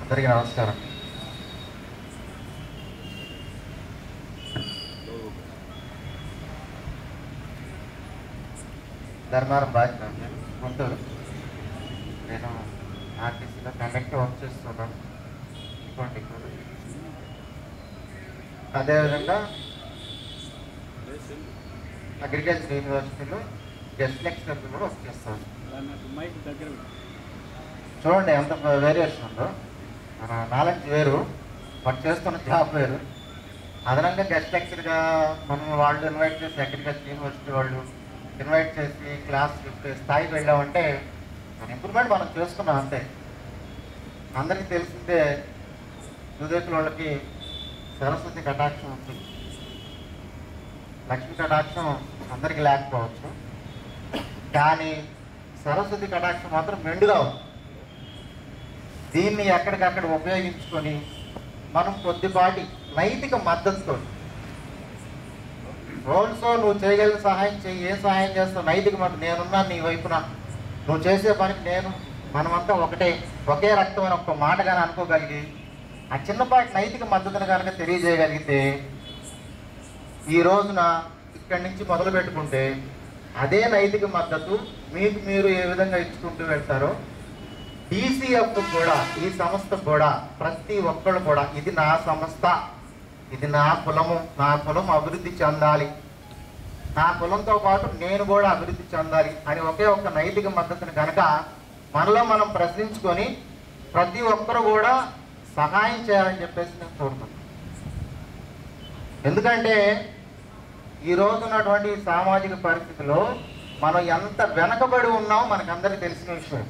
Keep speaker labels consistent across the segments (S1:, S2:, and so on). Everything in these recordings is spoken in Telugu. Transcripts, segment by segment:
S1: అందరికీ నమస్కారం. ధర్మారం బాధ్యత గుంటూరు. నేను ఆర్టీసీలో కండక్టర్ వర్క్ చేస్తున్నాను. ఇటువంటి అదేవిధంగా అగ్రికల్చర్ యూనివర్సిటీలో గెస్ట్ లెక్చరర్ కూడా వర్క్ చేస్తాను. చూడండి ఎంత వేరియేషన్ ఉందో. మన నాలెడ్జ్ వేరు, వర్క్ చేస్తున్న జాబ్ వేరు. అదనంగా గెస్ట్ లెక్చర్గా మనం వాళ్ళు ఇన్వైట్ చేసి అగ్రికల్చర్ యూనివర్సిటీ వాళ్ళు ఇన్వైట్ చేసి క్లాస్ చెప్పే స్థాయికి వెళ్ళామంటే మన ఇంప్రూవ్మెంట్ మనం చేసుకున్నాం అంతే. అందరికీ తెలిసిందే దుదేకుల వాళ్ళకి సరస్వతి కటాక్షం ఉంటుంది, లక్ష్మీ కటాక్షం అందరికీ లేకపోవచ్చు, కానీ సరస్వతి కటాక్షం మాత్రం మెండుగా ఉంది. దీన్ని ఎక్కడికక్కడ ఉపయోగించుకొని మనం కొద్దిపాటి నైతిక మద్దతుతో రోజుతో నువ్వు చేయగలిగిన సహాయం చేయి, ఏ సహాయం చేస్తావు నైతిక మద్దతు, నేనున్నా నీ వైపున, నువ్వు చేసే పనికి నేను, మనమంతా ఒకటే, ఒకే రక్తం అని ఒక్క మాట కానీ అనుకోగలిగి ఆ చిన్నపాటి నైతిక మద్దతును కనుక తెలియజేయగలిగితే ఈ రోజున ఇక్కడి నుంచి మొదలు పెట్టుకుంటే అదే నైతిక మద్దతు మీకు మీరు ఏ విధంగా ఇచ్చుకుంటూ వెళ్తారో DCF కూడా, ఈ సంస్థ కూడా, ప్రతి ఒక్కళ్ళు కూడా ఇది నా సంస్థ, ఇది నా కులము, నా కులం అభివృద్ధి చెందాలి, నా కులంతో పాటు నేను కూడా అభివృద్ధి చెందాలి అని ఒకే ఒక్క నైతిక మద్దతుని కనుక మనలో మనం ప్రశ్నించుకొని ప్రతి ఒక్కరు కూడా సహాయం చేయాలని చెప్పేసి నేను కోరుతున్నాను. ఎందుకంటే ఈ రోజు ఉన్నటువంటి సామాజిక పరిస్థితిలో మనం ఎంత వెనకబడి ఉన్నామో మనకందరికీ తెలిసిన విషయం.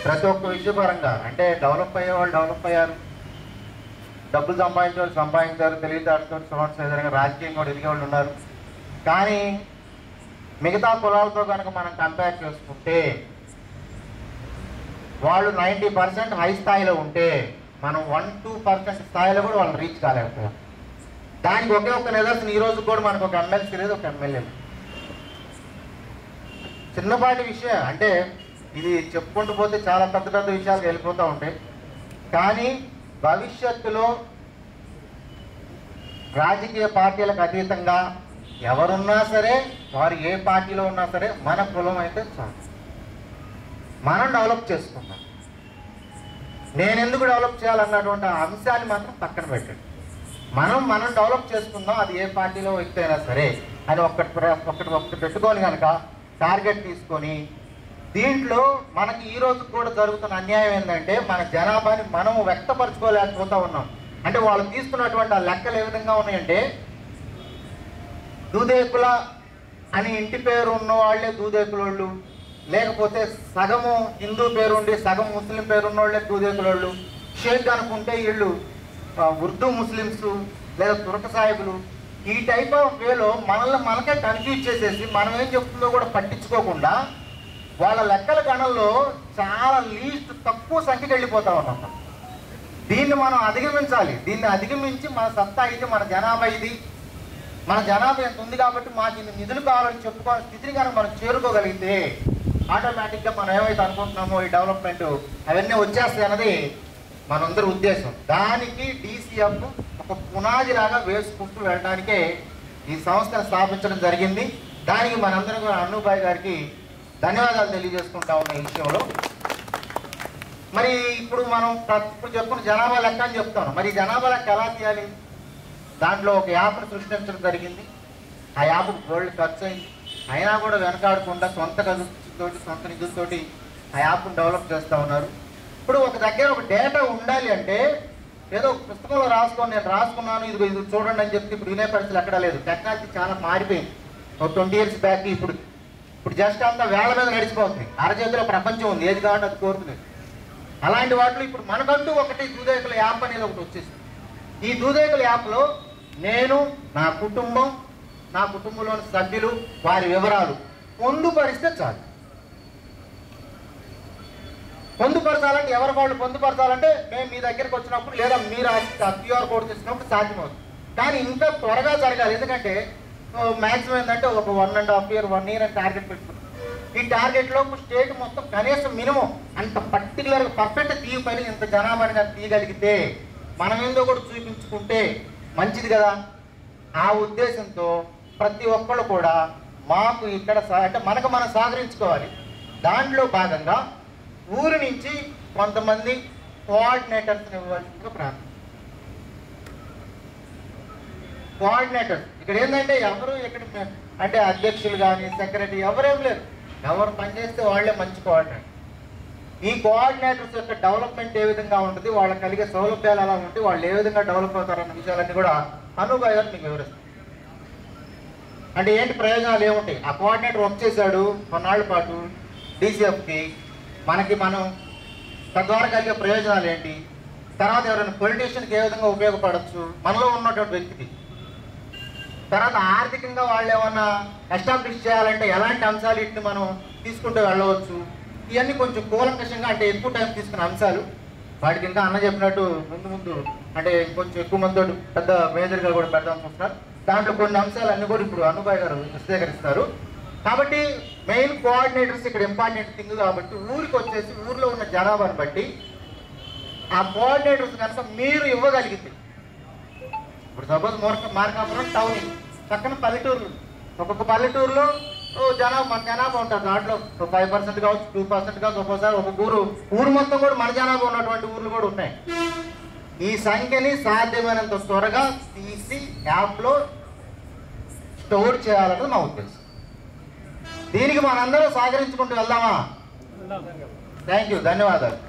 S1: ప్రతి ఒక్క విషయపరంగా అంటే డెవలప్ అయ్యే వాళ్ళు డెవలప్ అయ్యారు, డబ్బులు సంపాదించే వాళ్ళు సంపాదించారు, తెలివితేటతో సంవత్సరం రాజకీయం కూడా ఎదిగే వాళ్ళు ఉన్నారు. కానీ మిగతా కులాలతో కనుక మనం కంపేర్ చేసుకుంటే వాళ్ళు 90% హై స్థాయిలో ఉంటే మనం 1-2% స్థాయిలో కూడా వాళ్ళు రీచ్ కాలేకపోయాం. దానికి ఒకే ఒక్క నిదర్శనం ఈ రోజు కూడా మనకు ఒక ఎమ్మెల్సీ లేదు, ఒక ఎమ్మెల్యే. చిన్నపాటి విషయం అంటే ఇది చెప్పుకుంటూ పోతే చాలా పెద్ద పెద్ద విషయాలు వెళ్ళిపోతూ ఉంటాయి. కానీ భవిష్యత్తులో రాజకీయ పార్టీలకు అతీతంగా ఎవరున్నా సరే, వారు ఏ పార్టీలో ఉన్నా సరే, మన కులం అయితే చాలు, మనం డెవలప్ చేసుకుందాం. నేను ఎందుకు డెవలప్ చేయాలన్నటువంటి అంశాన్ని మాత్రం పక్కన పెట్టండి. మనం డెవలప్ చేసుకుందాం, అది ఏ పార్టీలో వ్యక్తి అయినా సరే అని ఒక్కటి పెట్టుకొని కనుక టార్గెట్ తీసుకొని దీంట్లో మనకి ఈ రోజు కూడా జరుగుతున్న అన్యాయం ఏంటంటే మన జనాభాని మనం వ్యక్తపరచుకోలేకపోతా ఉన్నాం. అంటే వాళ్ళు తీసుకున్నటువంటి ఆ లెక్కలు ఏ విధంగా ఉన్నాయంటే దూదేకుల అని ఇంటి పేరు ఉన్న వాళ్ళే దూదేకులోళ్ళు, లేకపోతే సగము హిందూ పేరు ఉండి సగం ముస్లిం పేరు ఉన్న వాళ్ళే దూదేకులోళ్ళు, షేక్ అనుకుంటే వీళ్ళు ఉర్దూ ముస్లిమ్స్ లేదా తురక సాహిబులు, ఈ టైప్ ఆఫ్ వేలో మనకే కన్ఫ్యూజ్ చేసేసి మనం ఏం చెప్తుందో కూడా పట్టించుకోకుండా వాళ్ళ లెక్కల గణంలో చాలా లీస్ట్ తక్కువ సంఖ్యకి వెళ్ళిపోతా ఉన్నాం. దీన్ని మనం అధిగమించాలి. దీన్ని అధిగమించి మన సత్తా ఇది, మన జనాభా ఇది, మన జనాభా ఎంత ఉంది కాబట్టి మాకు ఇన్ని నిధులు కావాలని చెప్పుకోవాలని స్థితిని కనుక మనం చేరుకోగలిగితే ఆటోమేటిక్గా మనం ఏమైతే అనుకుంటున్నామో ఈ డెవలప్మెంట్ అవన్నీ వచ్చేస్తాయి అన్నది మనందరి ఉద్దేశం. దానికి DCF ఒక పునాదిలాగా వేసుకుంటూ వెళ్ళడానికే ఈ సంస్థను స్థాపించడం జరిగింది. దానికి మనందరం అన్నుబాయ్ గారికి ధన్యవాదాలు తెలియజేసుకుంటా ఉన్న ఈ విషయంలో. మరి ఇప్పుడు చెప్పుకున్న జనాభా లెక్క అని చెప్తాను. మరి జనాభా లెక్క ఎలా తీయాలి? దాంట్లో ఒక యాప్ను సృష్టించడం జరిగింది. ఆ యాప్కు గోల్డ్ ఖర్చు అయింది, అయినా కూడా వెనకాడకుండా సొంత ఖర్చుతోటి, సొంత నిధులతోటి ఆ యాప్ను డెవలప్ చేస్తూ ఉన్నారు. ఇప్పుడు ఒక దగ్గర ఒక డేటా ఉండాలి అంటే ఏదో పుస్తకంలో రాసుకొని నేను రాసుకున్నాను ఇది చూడండి అని చెప్పి ఇప్పుడు వినే పరిస్థితులు ఎక్కడా లేదు. టెక్నాలజీ చాలా మారిపోయింది. ఒక 20 years బ్యాక్ ఇప్పుడు జస్ట్ అంతా వేళ్ల మీద నడిచిపోతుంది. అరచేతిలో ప్రపంచం ఉంది, ఏది కావాలంటే అది కోరుతుంది. అలాంటి వాటిలో ఇప్పుడు మనకంటూ ఒకటి దూదేకుల యాప్ అనేది ఒకటి వచ్చేసింది. ఈ దూదేకుల యాప్లో నేను, నా కుటుంబం, నా కుటుంబంలోని సభ్యులు, వారి వివరాలు పొందుపరిస్తే చాలు. పొందుపరచాలంటే ఎవరి వాళ్ళు పొందుపరచాలంటే మేము మీ దగ్గరికి వచ్చినప్పుడు లేదా మీరు ఆ QR కోడ్ తీసుకున్నప్పుడు సాధ్యమవుతుంది. కానీ ఇంకా త్వరగా జరగాలి. ఎందుకంటే మ్యాక్సిమం ఏంటంటే ఒక 1.5 year 1 year అని టార్గెట్ పెట్టుకున్నాం. ఈ టార్గెట్లో స్టేట్ మొత్తం కనీసం మినిమం అంత పర్టికులర్గా పర్ఫెక్ట్ తీయపని ఇంత జనాభాని తీయగలిగితే మనం ఏందో కూడా చూపించుకుంటే మంచిది కదా. ఆ ఉద్దేశంతో ప్రతి ఒక్కళ్ళు కూడా మాకు ఇక్కడ అంటే మనకు మనం సహకరించుకోవాలి. దాంట్లో భాగంగా ఊరి నుంచి కొంతమంది కోఆర్డినేటర్స్ని ఇవ్వాల్సిందిగా ప్రార్థన. కోఆర్డినేటర్స్ ఇక్కడ ఏంటంటే ఎవరు ఇక్కడ అంటే అధ్యక్షులు కానీ సెక్రటరీ ఎవరేం లేరు, ఎవరు పనిచేస్తే వాళ్ళే మంచి కోఆర్డినేటర్. ఈ కోఆర్డినేటర్స్ యొక్క డెవలప్మెంట్ ఏ విధంగా ఉంటుంది, వాళ్ళకి కలిగే సౌలభ్యాలు ఎలా ఉంటాయి, వాళ్ళు ఏ విధంగా డెవలప్ అవుతారన్న విషయాలన్నీ కూడా అనుభవ గారు మీకు వివరిస్తారు. అంటే ఏంటి ప్రయోజనాలు ఏముంటాయి, ఆ కోఆర్డినేటర్ వర్క్ చేశాడు కొన్నాళ్ళ పాటు డీసీఎఫ్కి, మనం తద్వారా కలిగే ప్రయోజనాలు ఏంటి, తర్వాత ఎవరైనా పొలిటీషియన్కి ఏ విధంగా ఉపయోగపడవచ్చు మనలో ఉన్నటువంటి వ్యక్తికి, తర్వాత ఆర్థికంగా వాళ్ళు ఏమన్నా ఎస్టాబ్లిష్ చేయాలంటే ఎలాంటి అంశాలు వీటిని మనం తీసుకుంటూ వెళ్ళవచ్చు. ఇవన్నీ కొంచెం కూలంకషంగా అంటే ఎక్కువ టైం తీసుకున్న అంశాలు. వాటికి ఇంకా అన్న చెప్పినట్టు ముందు అంటే కొంచెం ఎక్కువ మందితో పెద్ద మేజర్గా కూడా పెడదాం చూస్తున్నారు. దాంట్లో కొన్ని అంశాలు అన్నీ కూడా ఇప్పుడు అనుభవ్ గారు విశదీకరిస్తారు. కాబట్టి మెయిన్ కోఆర్డినేటర్స్ ఇక్కడ ఇంపార్టెంట్ థింగ్. కాబట్టి ఊరికి వచ్చేసి ఊర్లో ఉన్న జనాభాని బట్టి ఆ కోఆర్డినేటర్స్ కనుక మీరు ఇవ్వగలిగితే, ఇప్పుడు సపోజ్ మార్కాపురం టౌన్ పక్కన పల్లెటూర్లు, ఒక్కొక్క పల్లెటూరులో మన జనాభా ఉంటారు. దాంట్లో 5% కావచ్చు, 2% కావచ్చు, ఒక్కోసారి ఒక్కొక్క ఊరు మొత్తం కూడా మన జనాభా ఉన్నటువంటి ఊర్లు కూడా ఉన్నాయి. ఈ సంఖ్యని సాధ్యమైనంత త్వరగా తీసి యాప్లో స్టోర్ చేయాలన్నది మా ఉద్దేశం. దీనికి మనందరూ సహకరించుకుంటూ వెళ్దామా? థ్యాంక్ యూ, ధన్యవాదాలు.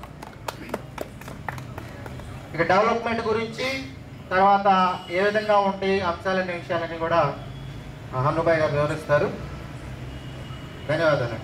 S1: ఇక డెవలప్మెంట్ గురించి తర్వాత ఏ విధంగా ఉంటాయి అంశాలనే విషయాలన్నీ కూడా హనుభాయ్ గారు వివరిస్తారు. ధన్యవాదాలు.